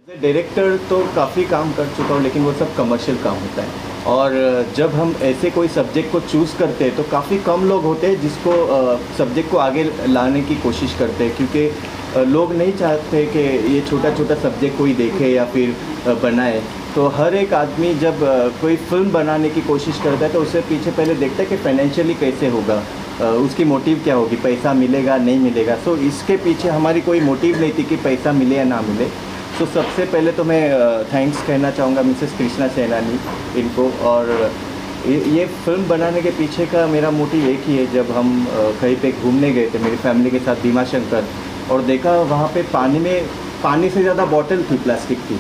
Director तो काफ़ी काम कर चुका हूँ, लेकिन वो सब कमर्शियल काम होता है। और जब हम ऐसे कोई सब्जेक्ट को चूज़ करते हैं तो काफ़ी कम लोग होते हैं जिसको सब्जेक्ट को आगे लाने की कोशिश करते हैं, क्योंकि लोग नहीं चाहते कि ये छोटा छोटा सब्जेक्ट कोई देखे या फिर बनाए। तो हर एक आदमी जब कोई फिल्म बनाने की कोशिश करता है तो उससे पीछे पहले देखता है कि फाइनेंशियली कैसे होगा, उसकी मोटिव क्या होगी, पैसा मिलेगा नहीं मिलेगा। सो इसके पीछे हमारी कोई मोटिव नहीं थी कि पैसा मिले या ना मिले। तो सबसे पहले तो मैं थैंक्स कहना चाहूँगा मिसेस कृष्णा सैनानी इनको। और ये फिल्म बनाने के पीछे का मेरा मोटिव एक ही है। जब हम कहीं पे घूमने गए थे मेरी फैमिली के साथ भीमाशंकर, और देखा वहाँ पे पानी से ज़्यादा बॉटल थी, प्लास्टिक की,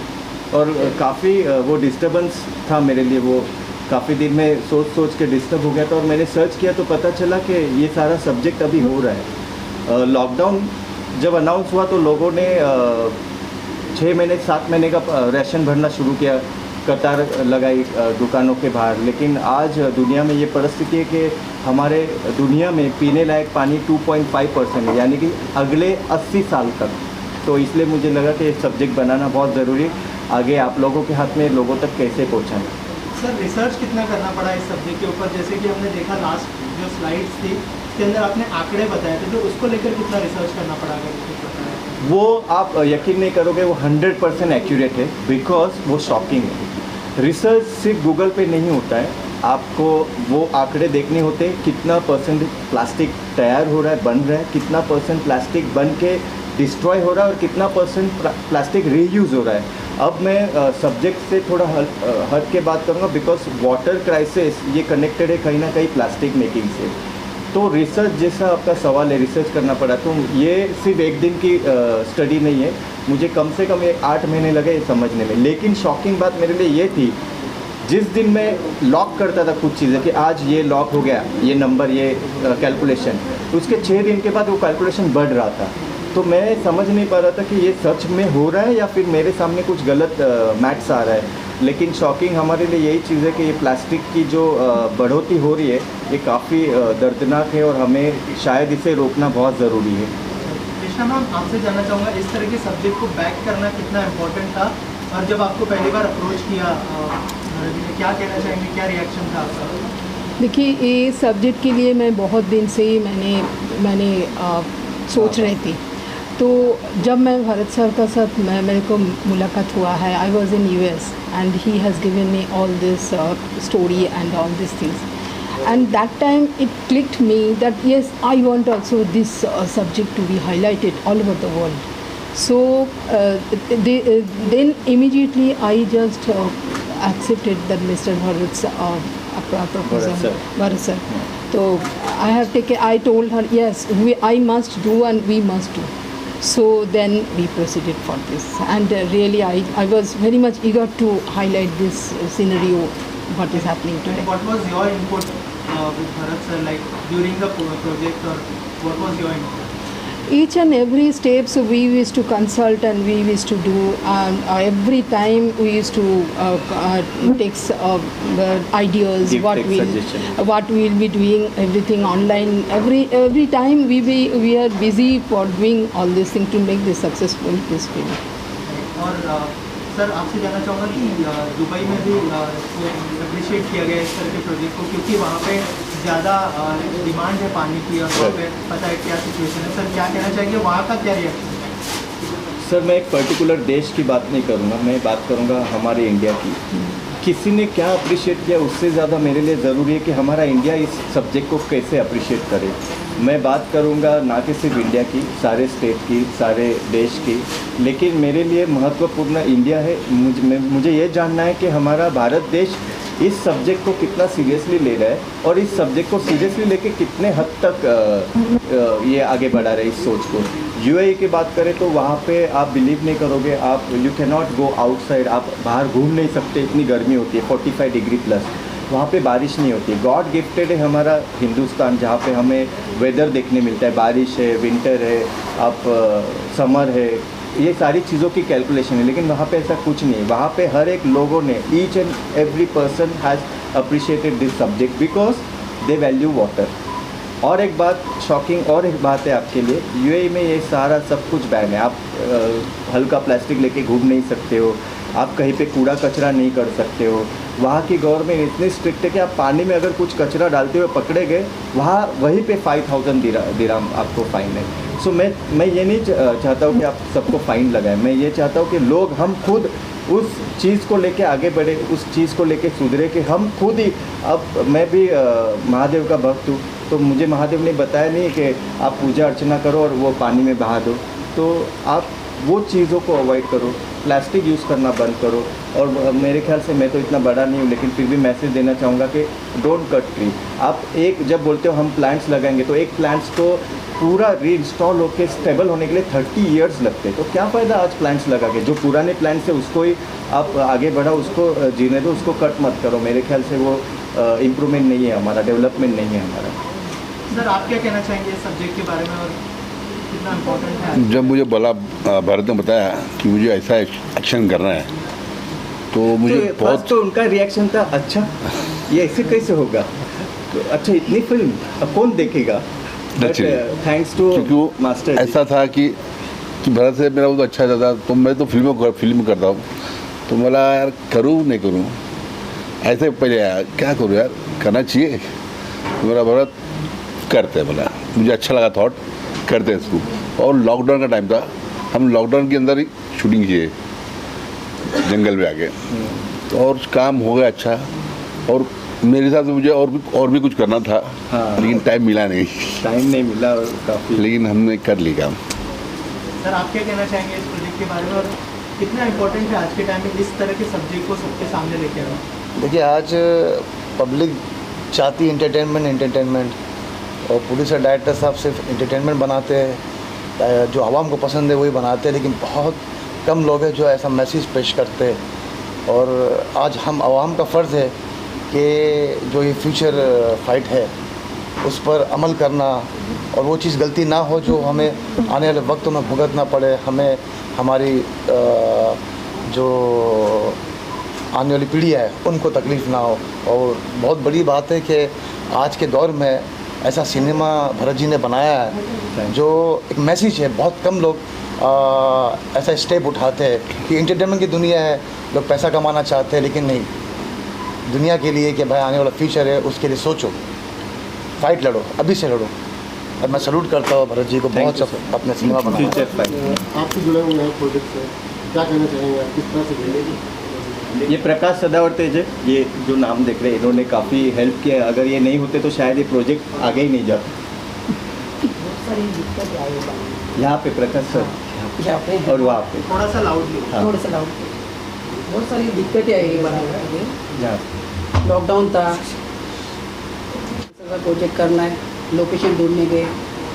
और काफ़ी वो डिस्टर्बेंस था मेरे लिए। वो काफ़ी दिन में सोच के डिस्टर्ब हो गया था, और मैंने सर्च किया तो पता चला कि ये सारा सब्जेक्ट अभी हो रहा है। लॉकडाउन जब अनाउंस हुआ तो लोगों ने 6 महीने 7 महीने का राशन भरना शुरू किया, कतार लगाई दुकानों के बाहर। लेकिन आज दुनिया में ये परिस्थिति है कि हमारे दुनिया में पीने लायक पानी 2.5% है, यानी कि अगले 80 साल तक। तो इसलिए मुझे लगा कि सब्जेक्ट बनाना बहुत ज़रूरी है। आगे आप लोगों के हाथ में लोगों तक कैसे पहुँचाएं। सर, रिसर्च कितना करना पड़ा इस सब्जेक्ट के ऊपर? जैसे कि हमने देखा लास्ट जो स्लाइड्स थी उसके अंदर आपने आंकड़े बताए थे, तो उसको लेकर कितना रिसर्च करना पड़ा? अगर उसको पता है वो आप यकीन नहीं करोगे, वो 100% एक्यूरेट है, बिकॉज वो शॉकिंग है। रिसर्च सिर्फ गूगल पे नहीं होता है, आपको वो आंकड़े देखने होते हैं। कितना परसेंट प्लास्टिक तैयार हो रहा है, बन रहा है, कितना परसेंट प्लास्टिक बन के डिस्ट्रॉय हो रहा है, और कितना परसेंट प्लास्टिक रीयूज़ हो रहा है। अब मैं सब्जेक्ट से थोड़ा हट के बात करूँगा, बिकॉज वाटर क्राइसिस ये कनेक्टेड है कहीं ना कहीं प्लास्टिक मेकिंग से। तो रिसर्च जैसा आपका सवाल है, रिसर्च करना पड़ा, तो ये सिर्फ एक दिन की स्टडी नहीं है। मुझे कम से कम 8 महीने लगे समझने में। लेकिन शॉकिंग बात मेरे लिए ये थी, जिस दिन मैं लॉक करता था कुछ चीज़ें कि आज ये लॉक हो गया, ये नंबर, ये कैलकुलेशन, उसके 6 दिन के बाद वो कैलकुलेशन बढ़ रहा था। तो मैं समझ नहीं पा रहा था कि ये सच में हो रहा है या फिर मेरे सामने कुछ गलत मैथ्स आ रहा है। लेकिन शॉकिंग हमारे लिए यही चीज़ है कि ये प्लास्टिक की जो बढ़ोतरी हो रही है ये काफ़ी दर्दनाक है, और हमें शायद इसे रोकना बहुत ज़रूरी है। कृष्णा मैम, आपसे जानना चाहूँगा, इस तरह के सब्जेक्ट को बैक करना कितना इम्पोर्टेंट था? और जब आपको पहली बार अप्रोच किया, क्या कहना चाहेंगे, क्या रिएक्शन था आपका? देखिए, ये सब्जेक्ट के लिए मैं बहुत दिन से ही मैंने सोच रही थी। तो जब मैं भरत सर का साथ मेरे को मुलाकात हुआ है, I was in US and he has given me all this story and all this things, and that time it clicked me that yes, I want also this subject to be highlighted all over the world. So then immediately I just accepted that Mr. Bharat's proposal. Bharat sir. So I told her yes, I must do and we must do. So then we proceeded for this, and really I was very much eager to highlight this scenario, what is happening today. What was your input with Bharat sir, like during the project, or what was your input? Each and every step, so we used to consult and we used to do, and every time we used to take ideas, what we'll be doing, everything online. Every time we are busy for doing all these things to make this successful, this film. और sir, आपसे जानना चाहूँगा कि Dubai में भी appreciate किया गया इस तरह के प्रोजेक्ट को, क्योंकि वहाँ पे ज़्यादा डिमांड है पानी की, और वहाँ पे पता है क्या सिचुएशन है। सर, क्या कहना चाहेंगे, वहाँ का क्या रिएक्शन? सर, मैं एक पर्टिकुलर देश की बात नहीं करूँगा, मैं बात करूँगा हमारे इंडिया की। किसी ने क्या अप्रिशिएट किया, उससे ज़्यादा मेरे लिए ज़रूरी है कि हमारा इंडिया इस सब्जेक्ट को कैसे अप्रिशिएट करे। मैं बात करूँगा ना कि सिर्फ इंडिया की, सारे स्टेट की, सारे देश की, लेकिन मेरे लिए महत्वपूर्ण इंडिया है। मुझे ये जानना है कि हमारा भारत देश इस सब्जेक्ट को कितना सीरियसली ले रहा है, और इस सब्जेक्ट को सीरियसली लेके कितने हद तक ये आगे बढ़ा रहे इस सोच को। UAE की बात करें तो वहाँ पे आप बिलीव नहीं करोगे, आप you can not go outside, आप बाहर घूम नहीं सकते, इतनी गर्मी होती है 45 डिग्री प्लस। वहाँ पे बारिश नहीं होती। गॉड गिफ्टेड है हमारा हिंदुस्तान, जहाँ पे हमें वेदर देखने मिलता है, बारिश है, विंटर है, आप समर है, ये सारी चीज़ों की कैलकुलेशन है। लेकिन वहाँ पे ऐसा कुछ नहीं है। वहाँ पे हर एक लोगों ने, each and every person has appreciated this subject because they value water. और एक बात शॉकिंग और एक बात है आपके लिए, यूएई में ये सारा सब कुछ बैन है। आप हल्का प्लास्टिक लेके घूम नहीं सकते हो, आप कहीं पे कूड़ा कचरा नहीं कर सकते हो। वहाँ की गवर्नमेंट इतनी स्ट्रिक्ट है कि आप पानी में अगर कुछ कचरा डालते हुए पकड़े गए, वहाँ वहीं पे 5000 दिराम आपको फ़ाइन है। सो मैं ये नहीं चाहता हूँ कि आप सबको फ़ाइन लगाएं, मैं ये चाहता हूँ कि लोग हम खुद उस चीज़ को लेके आगे बढ़े, उस चीज़ को लेके सुधरे कि हम खुद ही। अब मैं भी महादेव का भक्त हूँ, तो मुझे महादेव ने बताया नहीं कि आप पूजा अर्चना करो और वो पानी में बहा दो। तो आप वो चीज़ों को अवॉइड करो, प्लास्टिक यूज़ करना बंद करो। और मेरे ख्याल से मैं तो इतना बड़ा नहीं हूँ, लेकिन फिर भी मैसेज देना चाहूँगा कि डोंट कट ट्री। आप एक जब बोलते हो हम प्लांट्स लगाएंगे, तो एक प्लांट्स को पूरा रीइंस्टॉल होकर स्टेबल होने के लिए 30 इयर्स लगते हैं। तो क्या फ़ायदा आज प्लांट्स लगा के, जो पुराने प्लांट्स है उसको ही आप आगे बढ़ाओ, उसको जीने दो, उसको कट मत करो। मेरे ख्याल से वो इम्प्रूवमेंट नहीं है हमारा, डेवलपमेंट नहीं है हमारा। सर आप क्या कहना चाहेंगे इस सब्जेक्ट के बारे में और कितना इम्पोर्टेंट है? जब मुझे बोला भरत ने बताया कि मुझे ऐसा एक्शन करना है, तो मुझे तो बहुत तो उनका रिएक्शन था, अच्छा ये ऐसे कैसे होगा, तो अच्छा इतनी फिल्म अब कौन देखेगा। थैंक्स टू क्योंकि वो मास्टर ऐसा था कि भरत से मेरा बहुत अच्छा था, तो मैं तो फिल्म करता हूँ, तो बोला यार करूँ नहीं करूँ, ऐसे पहले यार क्या करूँ यार, करना चाहिए। तो मेरा भरत करते हैं, बोला मुझे अच्छा लगा थॉट, करते हैं इसको। और लॉकडाउन का टाइम था, हम लॉकडाउन के अंदर ही शूटिंग किए जंगल में आके, तो और काम हो गया अच्छा। और मेरे हिसाब से मुझे और भी कुछ करना था, हाँ। लेकिन टाइम मिला नहीं, टाइम नहीं मिला और काफ़ी। लेकिन हमने कर ली काम। सर आप क्या कहना चाहेंगे इस प्रोजेक्ट के बारे में और कितना इम्पोर्टेंट है आज के टाइम में इस तरह के सब्जेक्ट को सबके सामने लेके आना? देखिए आज पब्लिक चाहती एंटरटेनमेंट, और प्रोड्यूसर डायरेक्टर साहब सिर्फ एंटरटेनमेंट बनाते हैं, जो आवाम को पसंद है वही बनाते हैं, लेकिन बहुत कम लोग हैं जो ऐसा मैसेज पेश करते हैं। और आज हम आवाम का फ़र्ज़ है कि जो ये फ्यूचर फाइट है उस पर अमल करना, और वो चीज़ गलती ना हो जो हमें आने वाले वक्तों में भुगतना पड़े, हमें हमारी जो आने वाली पीढ़ी है उनको तकलीफ़ ना हो। और बहुत बड़ी बात है कि आज के दौर में ऐसा सिनेमा भरत जी ने बनाया है जो एक मैसेज है। बहुत कम लोग ऐसा स्टेप उठाते हैं कि एंटरटेनमेंट की दुनिया है, लोग पैसा कमाना चाहते हैं, लेकिन नहीं, दुनिया के लिए कि भाई आने वाला फ्यूचर है उसके लिए सोचो, फाइट लड़ो, अभी से लड़ो। और मैं सैल्यूट करता हूँ भरत जी को, बहुत सब अपने सिनेमा बनाया। फ्यूचर फाइट आपसे जुड़े हुए हैं प्रोजेक्ट से, क्या कहना चाहेंगे आप, किस तरह से जुड़ेंगे? ये प्रकाश सदावर्ते जी, ये जो नाम देख रहे हैं, इन्होंने काफ़ी हेल्प किया। अगर ये नहीं होते तो शायद ये प्रोजेक्ट आगे ही नहीं जाता। यहाँ पे प्रकाश सर यहाँ पे और वहाँ पे थोड़ा सा लाउडली। हाँ। थोड़ा सा लाउड, बहुत सारी दिक्कतें आई बनाने के लिए। यहाँ लॉकडाउन था, प्रोजेक्ट करना है, लोकेशन ढूंढने गए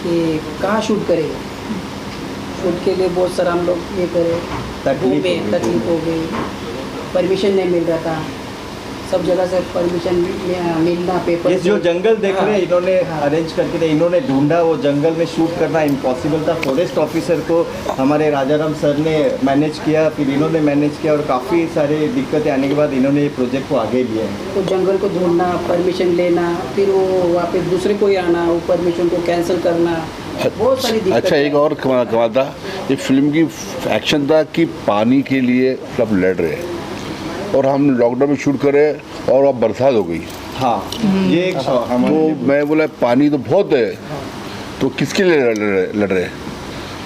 कि कहाँ शूट करें। शूट के लिए बहुत सारा हम लोग ये करे, घूमे, तकलीफ हो गई, परमिशन नहीं मिल रहा था, सब जगह से परमिशन मिलना, पेपर। ये जो जंगल देख रहे हैं इन्होंने अरेंज करके दिया, इन्होंने ढूंढा, वो जंगल में शूट करना इम्पॉसिबल था। फॉरेस्ट ऑफिसर को हमारे राजाराम सर ने मैनेज किया, फिर इन्होंने मैनेज किया, और काफ़ी सारे दिक्कतें आने के बाद इन्होंने ये प्रोजेक्ट को आगे लिया है। तो जंगल को ढूंढना, परमिशन लेना, फिर वो वापस दूसरे को ही आना, वो परमिशन को कैंसिल करना, बहुत सारी दिक्कत। अच्छा, एक और कमाल था, ये फिल्म की एक्शन था कि पानी के लिए सब लड़ रहे, और हम लॉकडाउन में शूट करे और अब बरसात हो गई। हाँ, ये एक हमारे तो मैं बोला पानी तो बहुत है, तो किसके लिए लड़ रहे?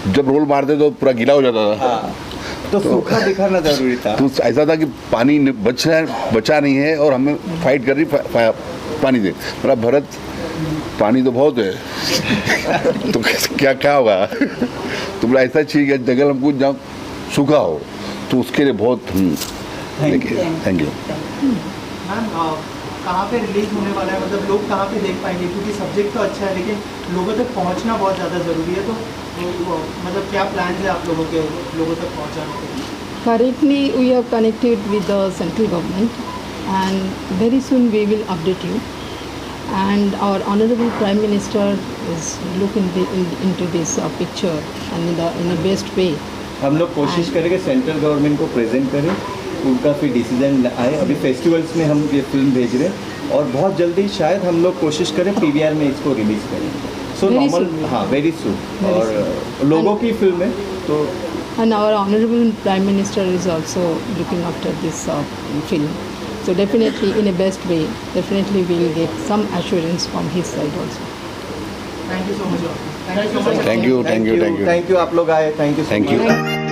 जब रोल मारते तो पूरा गीला हो जाता था। हाँ, तो सूखा दिखाना जरूरी था। तो ऐसा था कि पानी बचा नहीं है और हमें फाइट कर रही पानी से। मेरा भरत पानी तो बहुत है तो क्या होगा? तो बोला ऐसा चाहिए कि जंगल हमको जहाँ सूखा हो, तो उसके लिए बहुत थैंक यू। मैम कहाँ पे रिलीज होने वाला है, मतलब लोग कहाँ पे देख पाएंगे, क्योंकि सब्जेक्ट तो अच्छा है लेकिन लोगों तक पहुँचना बहुत ज़्यादा ज़रूरी है। तो मतलब क्या प्लान है आप लोगों के लोगों तक पहुँचाने के लिए? Currently, we are connected with the central government, and very soon we will update you. And our Honorable Prime Minister is looking into this picture and in the best way. हम लोग कोशिश करेंगे सेंट्रल गवर्नमेंट को present करें, उनका फिर decision आए। अभी फेस्टिवल्स में हम ये फिल्म भेज रहे हैं, और बहुत जल्दी शायद हम लोग कोशिश करें पीवीआर में इसको रिलीज़ करें। सो Very नॉर्मल, soon. हाँ वेरी सून। Very और लोगों की फिल्म है तो And our Honorable Prime Minister is also looking after this film. So definitely, in a best way, definitely we will get some assurance from his side also. Thank you so much. Thank you so much. Thank you thank you आप लोग आए, thank you Thank you.